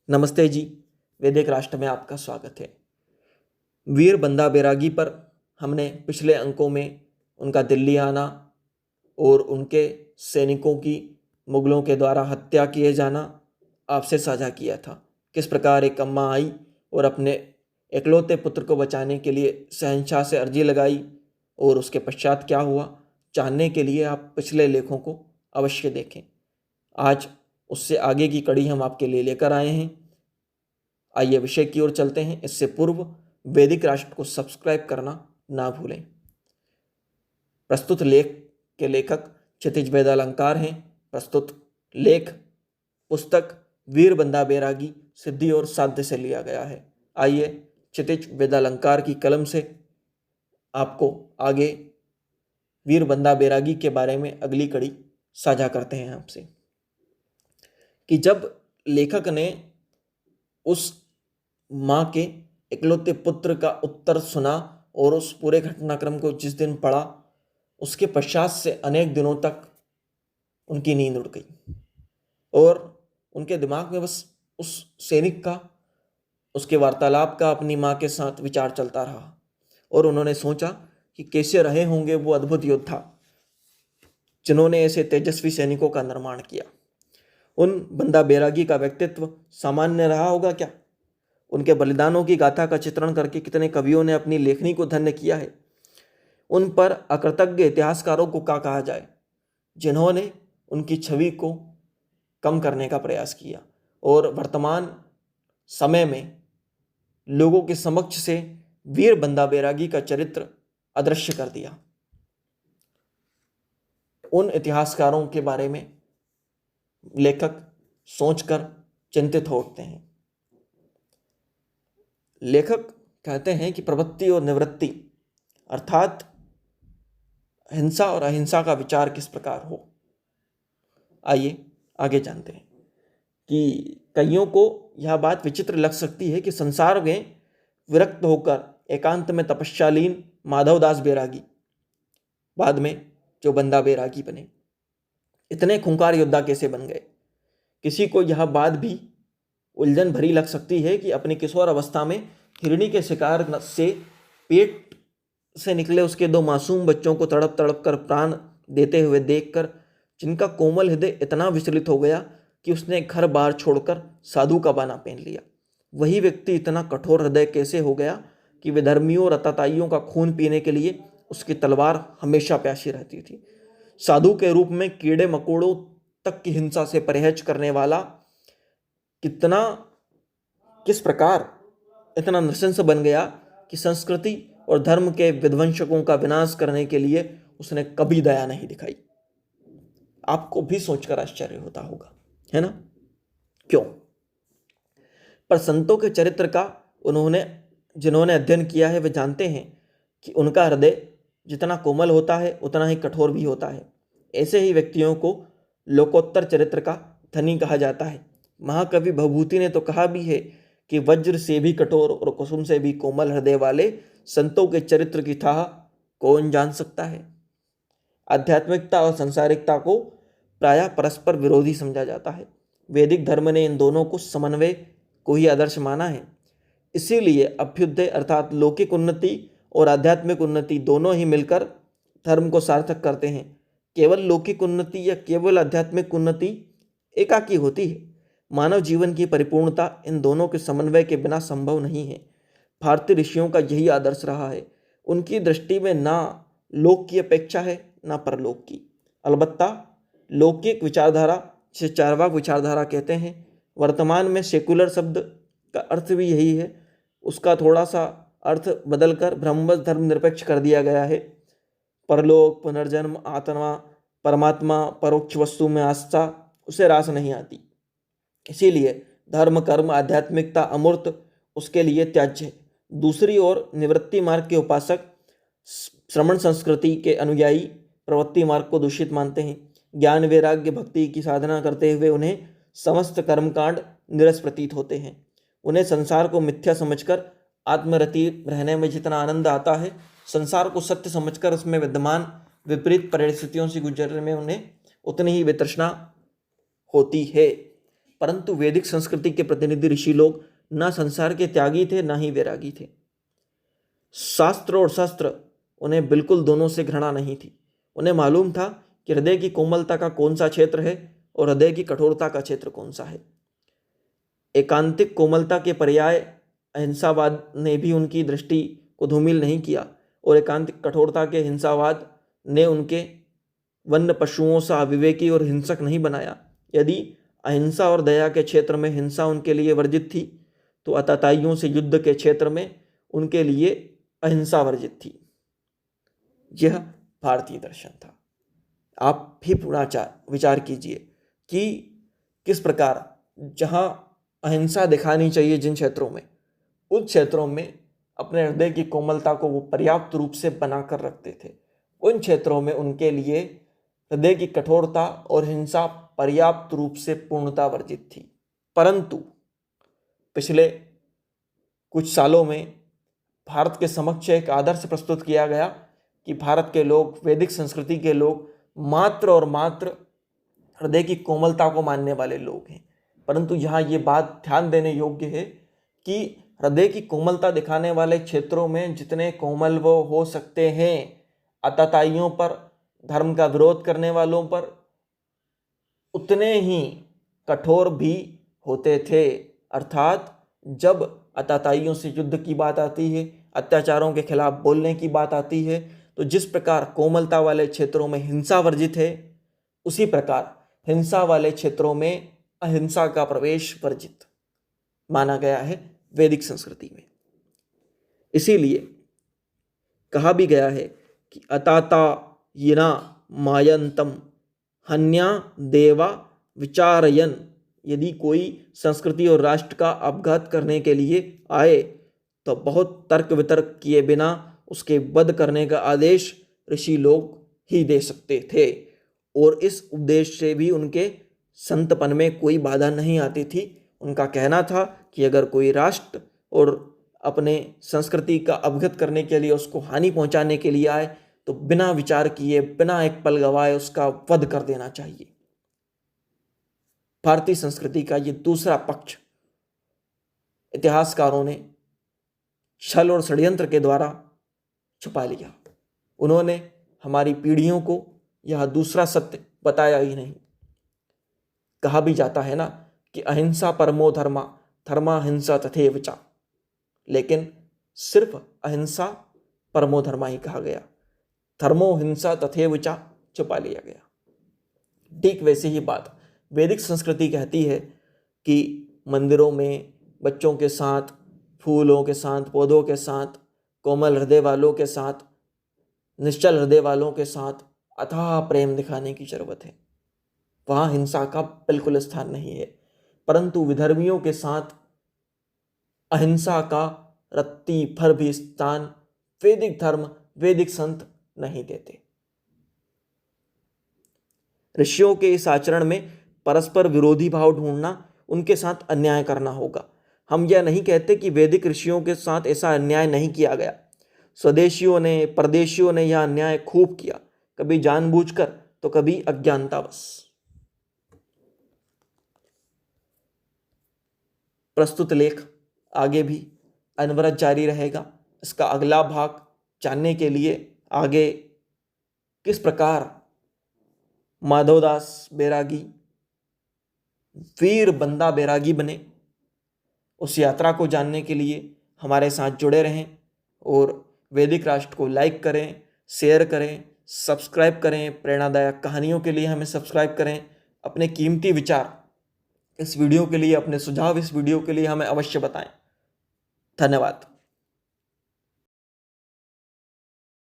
नमस्ते जी। वैदिक राष्ट्र में आपका स्वागत है। वीर बंदा बैरागी पर हमने पिछले अंकों में उनका दिल्ली आना और उनके सैनिकों की मुगलों के द्वारा हत्या किए जाना आपसे साझा किया था। किस प्रकार एक अम्मा आई और अपने इकलौते पुत्र को बचाने के लिए शहंशाह से अर्जी लगाई और उसके पश्चात क्या हुआ, जानने के लिए आप पिछले लेखों को अवश्य देखें। आज उससे आगे की कड़ी हम आपके लिए लेकर आए हैं। आइए विषय की ओर चलते हैं। इससे पूर्व वैदिक राष्ट्र को सब्सक्राइब करना ना भूलें। प्रस्तुत लेख के लेखक क्षितिज वेदालंकार हैं। प्रस्तुत लेख पुस्तक वीर बंदा बैरागी सिद्धि और साध्य से लिया गया है। आइए क्षितिज वेदालंकार की कलम से आपको आगे वीर बंदा बैरागी के बारे में अगली कड़ी साझा करते हैं आपसे कि जब लेखक ने उस माँ के इकलौते पुत्र का उत्तर सुना और उस पूरे घटनाक्रम को जिस दिन पढ़ा, उसके पश्चात से अनेक दिनों तक उनकी नींद उड़ गई और उनके दिमाग में बस उस सैनिक का, उसके वार्तालाप का अपनी माँ के साथ विचार चलता रहा और उन्होंने सोचा कि कैसे रहे होंगे वो अद्भुत योद्धा जिन्होंने ऐसे तेजस्वी सैनिकों का निर्माण किया। उन बंदा बैरागी का व्यक्तित्व सामान्य रहा होगा क्या? उनके बलिदानों की गाथा का चित्रण करके कितने कवियों ने अपनी लेखनी को धन्य किया है। उन पर अकृतज्ञ इतिहासकारों को क्या कहा जाए, जिन्होंने उनकी छवि को कम करने का प्रयास किया और वर्तमान समय में लोगों के समक्ष से वीर बंदा बैरागी का चरित्र अदृश्य कर दिया। उन इतिहासकारों के बारे में लेखक सोचकर चिंतित हो उठते हैं। लेखक कहते हैं कि प्रवृत्ति और निवृत्ति अर्थात हिंसा और अहिंसा का विचार किस प्रकार हो। आइए आगे जानते हैं कि कईयों को यह बात विचित्र लग सकती है कि संसार में विरक्त होकर एकांत में तपस्यालीन माधवदास बैरागी, बाद में जो बंदा बैरागी बने, इतने खूंखार योद्धा कैसे बन गए। किसी को यह बात भी उलझन भरी लग सकती है कि अपनी किशोर अवस्था में हिरणी के शिकार से पेट से निकले उसके दो मासूम बच्चों को तड़प तड़प कर प्राण देते हुए देखकर जिनका कोमल हृदय इतना विचलित हो गया कि उसने घर बार छोड़कर साधु का बाना पहन लिया, वही व्यक्ति इतना कठोर हृदय कैसे हो गया कि विधर्मियों और अताताइयों का खून पीने के लिए उसकी तलवार हमेशा प्यासी रहती थी। साधु के रूप में कीड़े मकोड़ों तक की हिंसा से परहेज करने वाला किस प्रकार इतना नृशंस बन गया कि संस्कृति और धर्म के विध्वंसकों का विनाश करने के लिए उसने कभी दया नहीं दिखाई। आपको भी सोचकर आश्चर्य होता होगा, है ना? क्यों? पर संतों के चरित्र का जिन्होंने अध्ययन किया है वे जानते हैं कि उनका हृदय जितना कोमल होता है उतना ही कठोर भी होता है। ऐसे ही व्यक्तियों को लोकोत्तर चरित्र का धनी कहा जाता है। महाकवि भवभूति ने तो कहा भी है कि वज्र से भी कठोर और कुसुम से भी कोमल हृदय वाले संतों के चरित्र की थाह कौन जान सकता है। आध्यात्मिकता और संसारिकता को प्रायः परस्पर विरोधी समझा जाता है। वैदिक धर्म ने इन दोनों को समन्वय को ही आदर्श माना है। इसीलिए अभ्युदय अर्थात लौकिक उन्नति और आध्यात्मिक उन्नति दोनों ही मिलकर धर्म को सार्थक करते हैं। केवल लौकिक उन्नति या केवल आध्यात्मिक उन्नति एकाकी होती है। मानव जीवन की परिपूर्णता इन दोनों के समन्वय के बिना संभव नहीं है। भारतीय ऋषियों का यही आदर्श रहा है। उनकी दृष्टि में ना लोक की अपेक्षा है ना परलोक की। अलबत्ता लौकिक विचारधारा जिसे चार्वाक विचारधारा कहते हैं, वर्तमान में सेकुलर शब्द का अर्थ भी यही है, उसका थोड़ा सा अर्थ बदलकर ब्रह्मवश धर्मनिरपेक्ष कर दिया गया है। परलोक, पुनर्जन्म, आत्मा, परमात्मा, परोक्ष वस्तु में आस्था उसे रास नहीं आती। इसीलिए धर्म, कर्म, आध्यात्मिकता अमूर्त उसके लिए त्याज्य है। दूसरी ओर निवृत्ति मार्ग के उपासक श्रमण संस्कृति के अनुयायी प्रवृत्ति मार्ग को दूषित मानते हैं। ज्ञान वैराग्य भक्ति की साधना करते हुए उन्हें समस्त कर्मकांड निरस प्रतीत होते हैं। उन्हें संसार को मिथ्या समझकर आत्मरति रहने में जितना आनंद आता है, संसार को सत्य समझकर उसमें विद्यमान विपरीत परिस्थितियों से गुजरने में उन्हें उतनी ही वितृष्णा होती है। परंतु वैदिक संस्कृति के प्रतिनिधि ऋषि लोग न संसार के त्यागी थे न ही वैरागी थे। शास्त्र और शस्त्र उन्हें बिल्कुल दोनों से घृणा नहीं थी। उन्हें मालूम था कि हृदय की कोमलता का कौन सा क्षेत्र है और हृदय की कठोरता का क्षेत्र कौन सा है। एकांतिक कोमलता के पर्याय अहिंसावाद ने भी उनकी दृष्टि को धूमिल नहीं किया और एकांतिक कठोरता के हिंसावाद ने उनके वन्य पशुओं सा अविवेकी और हिंसक नहीं बनाया। यदि अहिंसा और दया के क्षेत्र में हिंसा उनके लिए वर्जित थी तो आतताइयों से युद्ध के क्षेत्र में उनके लिए अहिंसा वर्जित थी। यह भारतीय दर्शन था। आप भी पूरा विचार कीजिए कि किस प्रकार जहाँ अहिंसा दिखानी चाहिए जिन क्षेत्रों में, उन क्षेत्रों में अपने हृदय की कोमलता को वो पर्याप्त रूप से बनाकर रखते थे। उन क्षेत्रों में उनके लिए हृदय की कठोरता और हिंसा पर्याप्त रूप से पूर्णता वर्जित थी। परंतु पिछले कुछ सालों में भारत के समक्ष एक आदर्श प्रस्तुत किया गया कि भारत के लोग, वैदिक संस्कृति के लोग मात्र और मात्र हृदय की कोमलता को मानने वाले लोग हैं। परंतु यहाँ ये बात ध्यान देने योग्य है कि हृदय की कोमलता दिखाने वाले क्षेत्रों में जितने कोमल वो हो सकते हैं, आतताइयों पर, धर्म का विरोध करने वालों पर उतने ही कठोर भी होते थे। अर्थात जब आतताइयों से युद्ध की बात आती है, अत्याचारों के खिलाफ बोलने की बात आती है, तो जिस प्रकार कोमलता वाले क्षेत्रों में हिंसा वर्जित है, उसी प्रकार हिंसा वाले क्षेत्रों में अहिंसा का प्रवेश वर्जित माना गया है वैदिक संस्कृति में। इसीलिए कहा भी गया है कि अताता यिना मायंतम हन्या देवा विचारयन। यदि कोई संस्कृति और राष्ट्र का अपघात करने के लिए आए तो बहुत तर्क वितर्क किए बिना उसके वध करने का आदेश ऋषि लोग ही दे सकते थे और इस उद्देश्य से भी उनके संतपन में कोई बाधा नहीं आती थी। उनका कहना था कि अगर कोई राष्ट्र और अपने संस्कृति का अवगत करने के लिए, उसको हानि पहुंचाने के लिए आए तो बिना विचार किए, बिना एक पल गवाए उसका वध कर देना चाहिए। भारतीय संस्कृति का ये दूसरा पक्ष इतिहासकारों ने छल और षड्यंत्र के द्वारा छुपा लिया। उन्होंने हमारी पीढ़ियों को यह दूसरा सत्य बताया ही नहीं। कहा भी जाता है ना कि अहिंसा परमो धर्मा, धर्मा हिंसा तथैव च, लेकिन सिर्फ अहिंसा परमो धर्मा ही कहा गया, धर्मो हिंसा तथैव च छुपा लिया गया। ठीक वैसी ही बात वैदिक संस्कृति कहती है कि मंदिरों में बच्चों के साथ, फूलों के साथ, पौधों के साथ, कोमल हृदय वालों के साथ, निश्चल हृदय वालों के साथ अथाह प्रेम दिखाने की जरूरत है। वहाँ हिंसा का बिल्कुल स्थान नहीं है। परंतु विधर्मियों के साथ अहिंसा का रत्ती भर भी स्थान वैदिक धर्म, वैदिक संत नहीं देते। ऋषियों के इस आचरण में परस्पर विरोधी भाव ढूंढना, उनके साथ अन्याय करना होगा। हम यह नहीं कहते कि वैदिक ऋषियों के साथ ऐसा अन्याय नहीं किया गया। स्वदेशियों ने, परदेशियों ने यह अन्याय खूब किया, कभी जानबूझकर तो कभी अज्ञानतावश। प्रस्तुत लेख आगे भी अनवरत जारी रहेगा। इसका अगला भाग जानने के लिए आगे किस प्रकार माधवदास बैरागी वीर बंदा बैरागी बने, उस यात्रा को जानने के लिए हमारे साथ जुड़े रहें और वैदिक राष्ट्र को लाइक करें, शेयर करें, सब्सक्राइब करें। प्रेरणादायक कहानियों के लिए हमें सब्सक्राइब करें। अपने कीमती विचार इस वीडियो के लिए, अपने सुझाव इस वीडियो के लिए हमें अवश्य बताएं। धन्यवाद।